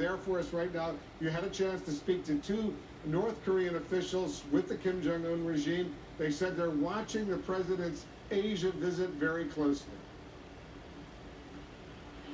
There for us right now. You had a chance to speak to two North Korean officials with the Kim Jong-un regime. They said they're watching the president's Asia visit very closely.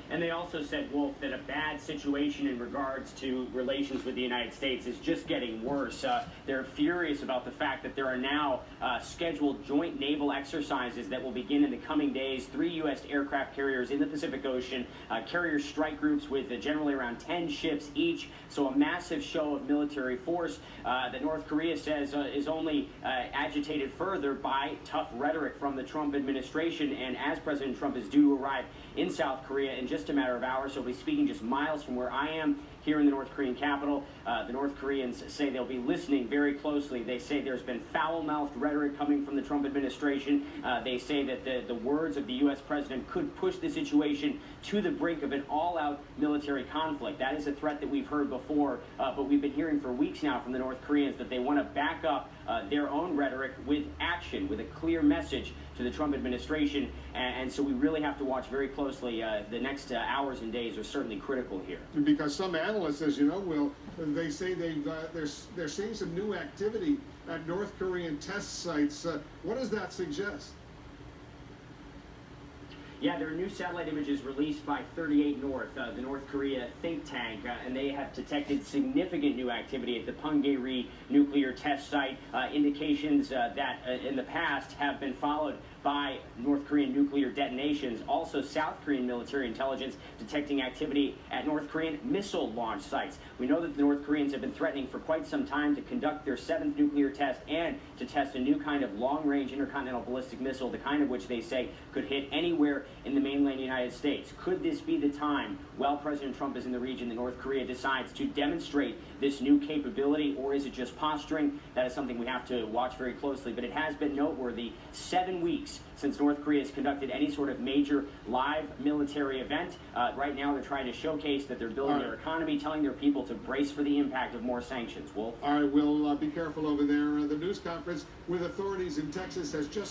And they also said, Wolf, that a bad situation in regards to relations with the United States is just getting worse. They're furious about the fact that there are now scheduled joint naval exercises that will begin in the coming days. 3 U.S. aircraft carriers in the Pacific Ocean, carrier strike groups with generally around 10 ships each. So a massive show of military force that North Korea says is only agitated further by tough rhetoric from the Trump administration. And as President Trump is due to arrive in South Korea in just a matter of hours, he'll be speaking just miles from where I am here in the North Korean capital. The North Koreans say they'll be listening very closely. They say there's been foul-mouthed rhetoric coming from the Trump administration. They say that the words of the U.S. president could push the situation to the brink of an all-out military conflict. That is a threat that we've heard before, but we've been hearing for weeks now from the North Koreans that they want to back up their own rhetoric with action, with a clear message to the Trump administration. And so we really have to watch very closely. The next hours and days are certainly critical here. Because some analysts, as you know, Will, they say they're seeing some new activity at North Korean test sites. What does that suggest? Yeah, there are new satellite images released by 38 North, the North Korea think tank, and they have detected significant new activity at the Punggye-ri nuclear test site, indications that in the past have been followed by North Korean nuclear detonations. Also, South Korean military intelligence detecting activity at North Korean missile launch sites. We know that the North Koreans have been threatening for quite some time to conduct their 7th nuclear test and to test a new kind of long-range intercontinental ballistic missile, the kind of which they say could hit anywhere in the mainland United States. Could this be the time, while President Trump is in the region, that North Korea decides to demonstrate this new capability, or is it just posturing? That is something we have to watch very closely, but it has been noteworthy. 7 weeks since North Korea has conducted any sort of major live military event. Right now they're trying to showcase that they're building their economy, telling their people to brace for the impact of more sanctions. Wolf? All right, Will, be careful over there. The news conference with authorities in Texas has just